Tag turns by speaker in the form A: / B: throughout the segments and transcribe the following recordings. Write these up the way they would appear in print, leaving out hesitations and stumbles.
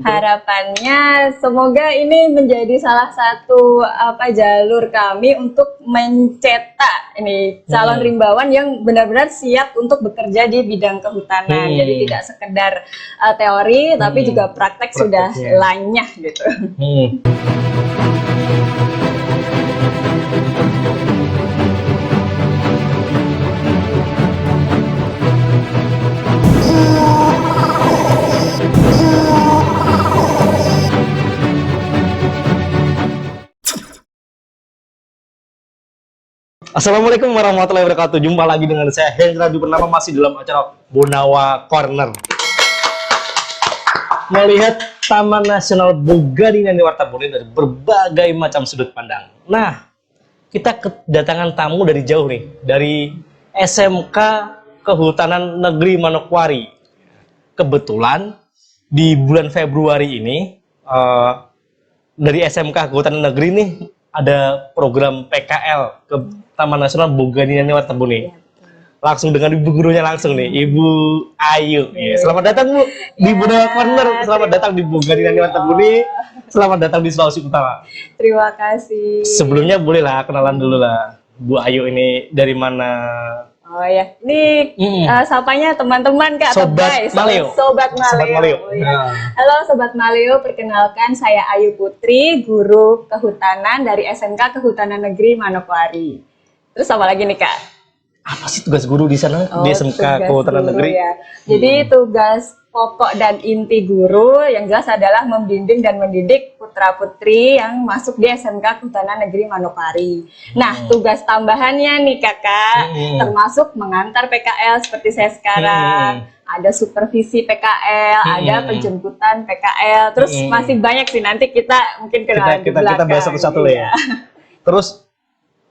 A: Harapannya semoga ini menjadi salah satu jalur kami untuk mencetak ini calon rimbawan yang benar-benar siap untuk bekerja di bidang kehutanan. Jadi tidak sekedar teori tapi juga praktek sudah lanyah gitu.
B: Assalamualaikum warahmatullahi wabarakatuh. Jumpa lagi dengan saya Hendra Dupurnama, masih dalam acara Bonawa Corner. Melihat Taman Nasional Boganinani Wartabone dari berbagai macam sudut pandang. Nah, kita kedatangan tamu dari jauh nih, dari SMK Kehutanan Negeri Manokwari. Kebetulan di bulan Februari ini dari SMK Kehutanan Negeri nih ada program PKL ke Taman Nasional Boganinani Wartabone. Langsung dengan ibu gurunya langsung nih, Ibu Ayu. Selamat datang Bu di Bonawa Corner. Selamat datang di Boganinani Wartabone. Selamat datang di Sulawesi Utara.
A: Terima kasih.
B: Sebelumnya bolehlah kenalan dulu lah, Bu Ayu ini dari mana?
A: Oh ya, ini sapanya teman-teman Kak,
B: Sobat Maleo.
A: Sobat Maleo.
B: Sobat Maleo.
A: Oh, ya. Halo Sobat Maleo, perkenalkan saya Ayu Putri, guru kehutanan dari SMK Kehutanan Negeri Manokwari. Terus apa lagi nih Kak?
B: Apa sih tugas guru di sana di SMK Kehutanan Negeri?
A: Ya. Jadi tugas pokok dan inti guru yang jelas adalah membimbing dan mendidik putra-putri yang masuk di SMK Kehutanan Negeri Manokwari. Nah, tugas tambahannya nih Kakak, termasuk mengantar PKL seperti saya sekarang. Ada supervisi PKL, ada penjemputan PKL, terus masih banyak sih, nanti kita mungkin kenalan di belakang.
B: Kita bahas satu-satu ya. Terus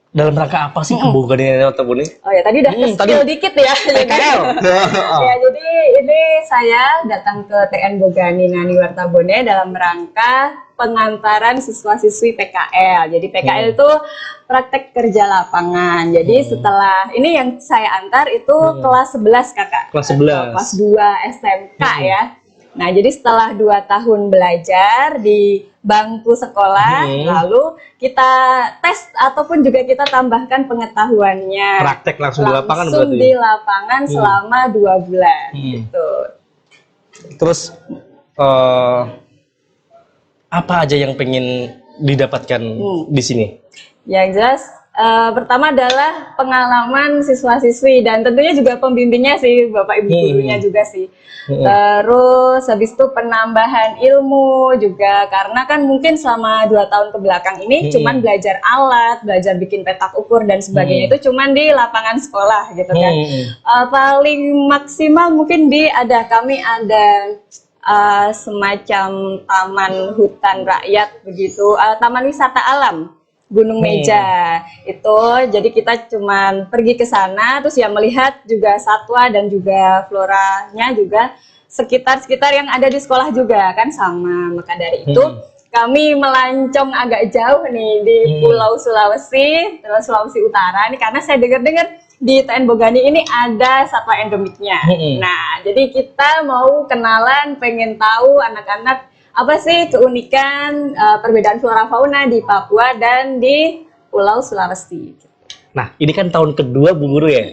B: dalam rangka apa sih Boganinani Wartabone?
A: Oh ya, tadi udah ke-spill dikit ya.
B: PKL.
A: Ya, jadi ini saya datang ke TN Boganinani Wartabone dalam rangka pengantaran siswa-siswi PKL. Jadi PKL itu praktek kerja lapangan. Jadi setelah ini yang saya antar itu kelas 11 Kakak.
B: Kelas 11.
A: Kelas 2 SMK ya. Nah, jadi setelah 2 tahun belajar di bangku sekolah, lalu kita tes ataupun juga kita tambahkan pengetahuannya.
B: Praktek langsung di lapangan berarti?
A: Langsung di lapangan selama 2 bulan, gitu.
B: Terus, apa aja yang pengen didapatkan di sini?
A: Yang jelas, pertama adalah pengalaman siswa-siswi dan tentunya juga pembimbingnya sih, Bapak Ibu gurunya juga sih. Terus habis itu penambahan ilmu juga, karena kan mungkin selama 2 tahun ke belakang ini cuman belajar alat, belajar bikin petak ukur dan sebagainya, itu cuman di lapangan sekolah gitu kan. Paling maksimal mungkin kami ada semacam taman hutan rakyat begitu, taman wisata alam Gunung Meja itu. Jadi kita cuman pergi ke sana terus ya melihat juga satwa dan juga floranya juga sekitar yang ada di sekolah juga kan sama. Maka dari itu kami melancong agak jauh nih di Pulau Sulawesi, Sulawesi Utara ini, karena saya dengar-dengar di TN Bogani ini ada satwa endemiknya. Nah, jadi kita mau kenalan, pengen tahu anak-anak apa sih keunikan perbedaan flora fauna di Papua dan di Pulau Sulawesi.
B: Nah, ini kan tahun kedua Bu Guru ya?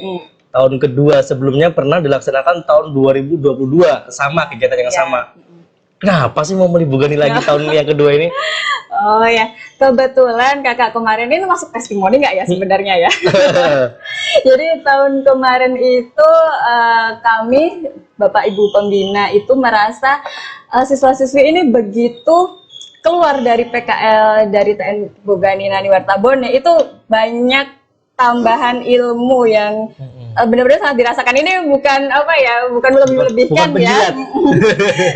B: Tahun kedua, sebelumnya pernah dilaksanakan tahun 2022, sama kegiatan yang sama. Kenapa sih mau melibugani lagi tahun yang kedua ini?
A: Oh ya, kebetulan Kakak kemarin ini masuk testimoni nggak ya sebenarnya ya? Jadi tahun kemarin itu kami, Bapak Ibu Pembina itu merasa siswa-siswi ini begitu keluar dari PKL, dari TN Boganinani Wartabone itu banyak tambahan ilmu yang benar-benar sangat dirasakan. Ini bukan bukan lebih-lebihkan ya.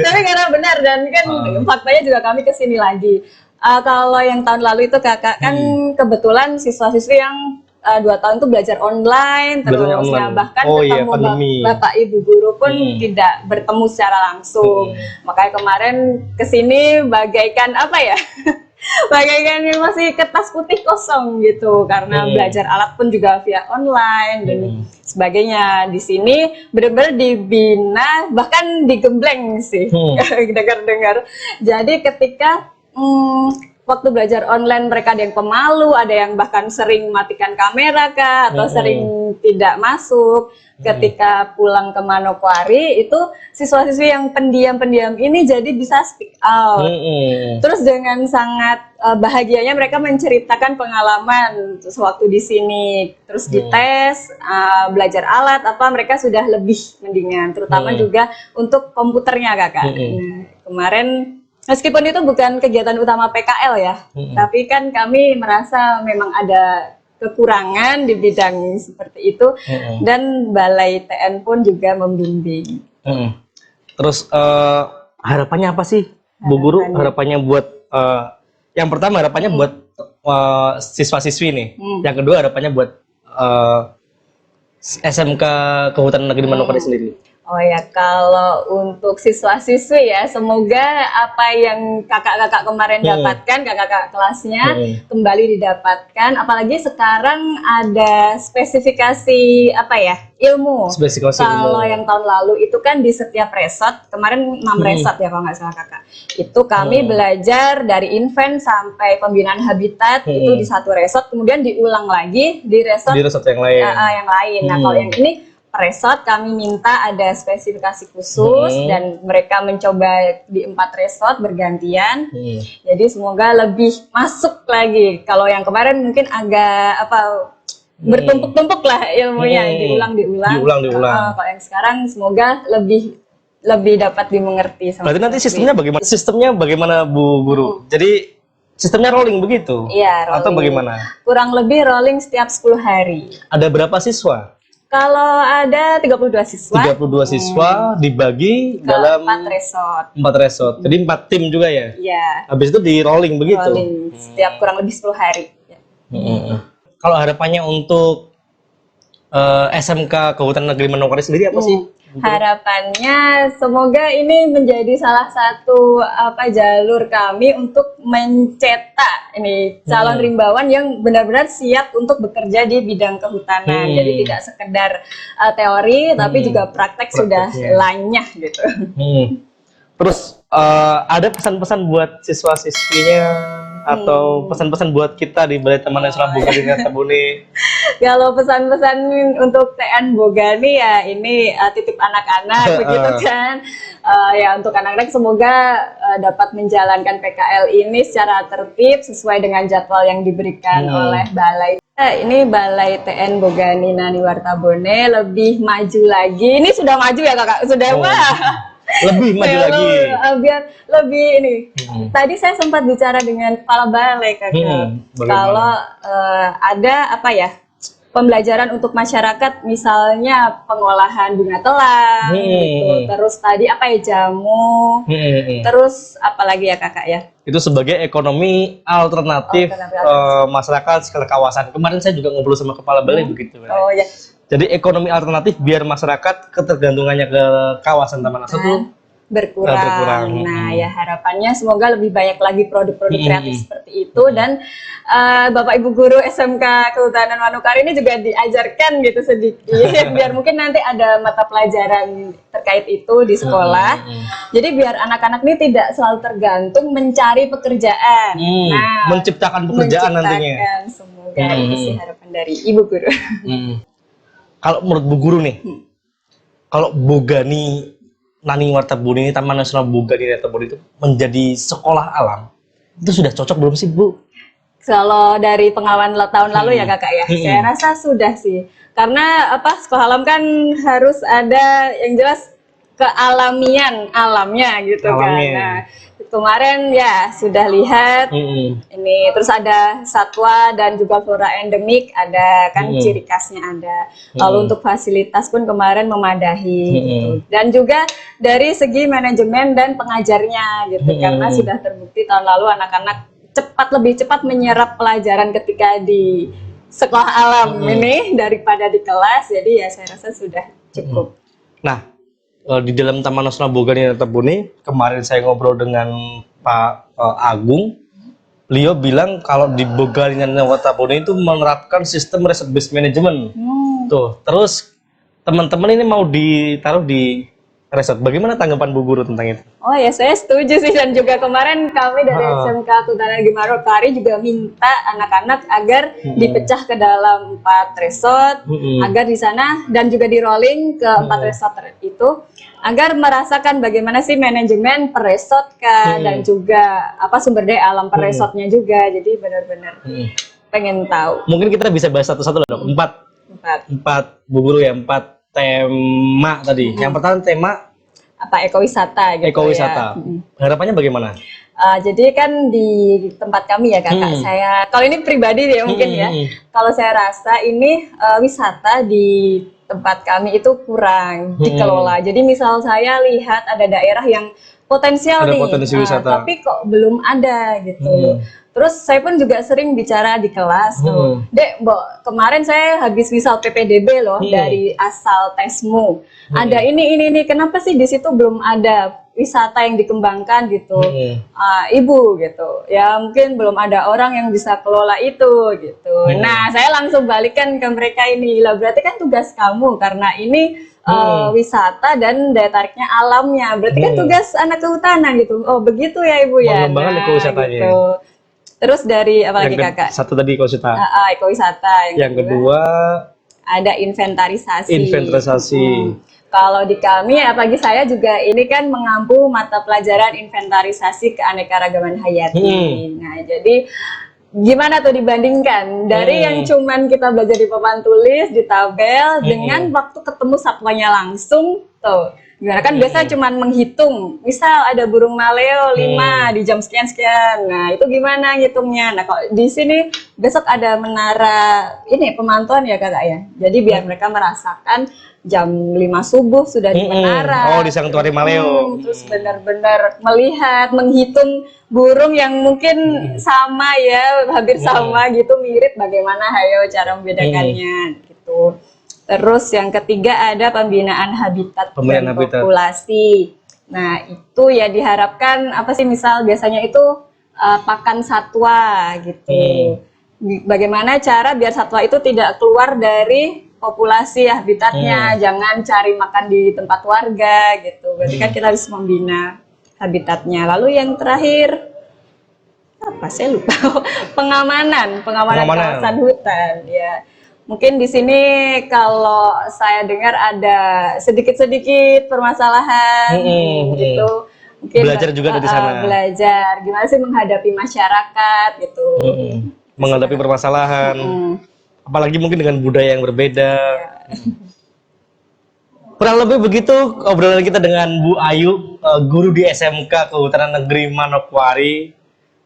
A: Tapi karena benar, dan kan faktanya juga kami kesini lagi. Kalau yang tahun lalu itu Kakak kan kebetulan siswa-siswi yang 2 tahun itu belajar online, terusnya bahkan ketemu Bapak Ibu guru pun tidak bertemu secara langsung. Makanya kemarin kesini bagaikan bagaikan masih kertas putih kosong gitu karena belajar alat pun juga via online dan sebagainya. Di sini benar-benar dibina bahkan digembleng sih dengar-dengar. Jadi ketika waktu belajar online mereka ada yang pemalu, ada yang bahkan sering matikan kamera kah atau sering tidak masuk. Ketika pulang ke Manokwari itu siswa-siswi yang pendiam-pendiam ini jadi bisa speak out. Terus dengan sangat bahagianya mereka menceritakan pengalaman sewaktu di sini. Terus dites, belajar alat apa mereka sudah lebih mendingan, terutama juga untuk komputernya kakak. Nah, kemarin meskipun itu bukan kegiatan utama PKL ya, tapi kan kami merasa memang ada kekurangan di bidang seperti itu dan Balai TN pun juga membimbing.
B: Terus harapannya apa sih Bu Guru? Harapannya buat yang pertama harapannya buat siswa-siswi nih. Yang kedua harapannya buat SMK Kehutanan Negeri Manokwari sendiri.
A: Oh ya, kalau untuk siswa-siswi ya, semoga apa yang kakak-kakak kemarin dapatkan, kakak-kakak kelasnya kembali didapatkan. Apalagi sekarang ada spesifikasi apa ya, ilmu. Kalau yang tahun lalu itu kan di setiap resort, kemarin 6 resort ya kalau nggak salah kakak. Itu kami belajar dari invent sampai pembinaan habitat itu di satu resort, kemudian diulang lagi di resort
B: yang lain.
A: Nah kalau yang ini resort kami minta ada spesifikasi khusus dan mereka mencoba di 4 resort bergantian. Jadi semoga lebih masuk lagi. Kalau yang kemarin mungkin agak bertumpuk-tumpuk lah ilmunya, diulang. Kalau yang sekarang semoga lebih dapat dimengerti.
B: Berarti nanti sistemnya bagaimana? Sistemnya bagaimana Bu Guru? Jadi sistemnya rolling begitu?
A: Iya, rolling.
B: Atau bagaimana?
A: Kurang lebih rolling setiap 10 hari.
B: Ada berapa siswa?
A: Kalau ada 32 siswa.
B: 32 siswa dibagi
A: ke
B: dalam
A: 4 resort.
B: 4 resort. Jadi 4 tim juga ya?
A: Iya.
B: Habis itu di rolling begitu?
A: Rolling setiap kurang lebih 10 hari.
B: Kalau harapannya untuk SMK Kehutanan Negeri Manokwari sendiri apa sih?
A: Harapannya semoga ini menjadi salah satu jalur kami untuk mencetak ini calon rimbawan yang benar-benar siap untuk bekerja di bidang kehutanan. Jadi tidak sekedar teori tapi juga praktek sudah lanyah gitu.
B: Terus ada pesan-pesan buat siswa-siswinya atau pesan-pesan buat kita di Balai Taman Nasional Bogani Tabune?
A: Kalau pesan-pesan untuk TN Bogani ya ini titip anak-anak begitu kan. Ya untuk anak-anak semoga dapat menjalankan PKL ini secara tertib sesuai dengan jadwal yang diberikan oleh Balai. Ini Balai TN Bogani Naniwartabone lebih maju lagi. Ini sudah maju ya kakak? Sudah
B: lebih maju lagi
A: biar lebih ini. Tadi saya sempat bicara dengan kepala balai kakak. Kalau ada pembelajaran untuk masyarakat, misalnya pengolahan bunga telang, gitu. Terus tadi jamu, terus apalagi ya kakak ya?
B: Itu sebagai ekonomi alternatif masyarakat sekitar kawasan. Kemarin saya juga ngobrol sama kepala balai begitu.
A: Oh ya.
B: Jadi ekonomi alternatif biar masyarakat ketergantungannya ke kawasan Taman Nasional itu
A: berkurang. Nah ya harapannya semoga lebih banyak lagi produk-produk kreatif seperti itu dan Bapak Ibu Guru SMK Kehutanan Manokwari ini juga diajarkan gitu sedikit biar mungkin nanti ada mata pelajaran terkait itu di sekolah. Jadi biar anak-anak ini tidak selalu tergantung mencari pekerjaan. Nah,
B: menciptakan pekerjaan nantinya.
A: Semoga itu sih harapan dari Ibu Guru.
B: Kalau menurut Bu Guru nih, kalau Bogani Naniwartabune ini, Taman Nasional Bogani Naniwartabune itu menjadi sekolah alam, itu sudah cocok belum sih Bu?
A: Kalau dari pengalaman tahun lalu ya kakak ya, saya rasa sudah sih. Karena sekolah alam kan harus ada yang jelas kealamian alamnya gitu kan. Nah, kemarin ya sudah lihat ini terus ada satwa dan juga flora endemik ada kan ciri khasnya ada. Lalu untuk fasilitas pun kemarin memadahi gitu. Dan juga dari segi manajemen dan pengajarnya gitu karena sudah terbukti tahun lalu anak-anak lebih cepat menyerap pelajaran ketika di sekolah alam ini daripada di kelas. Jadi ya saya rasa sudah cukup.
B: Nah, di dalam Taman Nasional Bogani Naniwartabone kemarin saya ngobrol dengan Pak Agung. beliau bilang kalau di Bogalingan Wartabone itu menerapkan sistem resort based management. Tuh, terus teman-teman ini mau ditaruh di resort. Bagaimana tanggapan Bu Guru tentang itu?
A: Oh ya, saya setuju sih, dan juga kemarin kami dari SMK Kehutanan Negeri Manokwari juga minta anak-anak agar dipecah ke dalam 4 resort, agar di sana dan juga di rolling ke 4 resort itu, agar merasakan bagaimana sih manajemen per resort kan, dan juga apa sumber daya alam per resortnya juga. Jadi benar-benar pengen tahu.
B: Mungkin kita bisa bahas satu-satu loh. 4 Bu Guru ya, 4 tema tadi. Yang pertama tema
A: apa, ekowisata gitu.
B: Ekowisata.
A: Ya.
B: Harapannya bagaimana?
A: Jadi kan di tempat kami ya kakak, saya kalau ini pribadi ya mungkin ya, kalau saya rasa ini wisata di tempat kami itu kurang dikelola. Jadi misal saya lihat ada daerah yang potensial
B: Ada
A: nih,
B: potensi wisata.
A: tapi kok belum ada gitu. Terus saya pun juga sering bicara di kelas tuh, Dek, Mbok, kemarin saya habis misal PPDB loh dari asal Tesmu. Ada ini, kenapa sih di situ belum ada wisata yang dikembangkan gitu? Ibu gitu, ya mungkin belum ada orang yang bisa kelola itu gitu. Nah, saya langsung balikan ke mereka ini, lah berarti kan tugas kamu karena ini wisata dan daya tariknya alamnya. Berarti kan tugas anak kehutanan gitu. Oh begitu ya Ibu ya.
B: Mengembangkan ekowisatanya.
A: Gitu. Terus dari apa lagi kakak?
B: Satu tadi ekowisata.
A: Ekowisata.
B: Yang kedua
A: ada inventarisasi.
B: Inventarisasi.
A: Kalau di kami, apalagi saya juga ini kan mengampu mata pelajaran inventarisasi keanekaragaman hayati. Nah, jadi gimana tuh dibandingkan dari yang cuman kita belajar di papan tulis, di tabel, dengan waktu ketemu satwanya langsung tuh. Gimana kan biasa cuman menghitung, misal ada burung maleo 5 di jam sekian-sekian. Nah, itu gimana ngitungnya? Nah, kalau di sini besok ada menara ini pemantauan ya kakak ya. Jadi biar mereka merasakan jam 5 subuh sudah di menara.
B: Oh, di Sanktuari Maleo.
A: Terus benar-benar melihat, menghitung burung yang mungkin sama ya, hampir sama gitu, mirip, bagaimana hayo cara membedakannya gitu. Terus yang ketiga ada pembinaan habitat dan populasi. Nah, itu ya diharapkan apa sih, misal biasanya itu pakan satwa gitu. Bagaimana cara biar satwa itu tidak keluar dari populasi habitatnya, jangan cari makan di tempat warga gitu. Berarti kan kita harus membina habitatnya. Lalu yang terakhir apa, saya lupa. pengamanan kawasan hutan ya. Mungkin di sini kalau saya dengar ada sedikit-sedikit permasalahan gitu. Mungkin
B: belajar juga dari sana.
A: Belajar gimana sih menghadapi masyarakat gitu.
B: Menghadapi permasalahan. Apalagi mungkin dengan budaya yang berbeda. Kurang lebih begitu obrolan kita dengan Bu Ayu, guru di SMK Kehutanan Negeri Manokwari.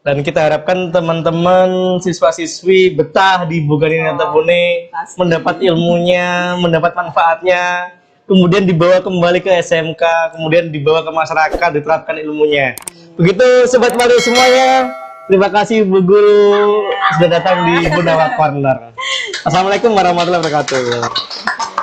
B: Dan kita harapkan teman-teman siswa-siswi betah di Bogalingan Wartabone, mendapat ilmunya, mendapat manfaatnya, kemudian dibawa kembali ke SMK, kemudian dibawa ke masyarakat, diterapkan ilmunya. Begitu Sobat Baru semuanya. Terima kasih Bu Guru sudah datang di Gunawan Corner. Assalamualaikum warahmatullahi wabarakatuh.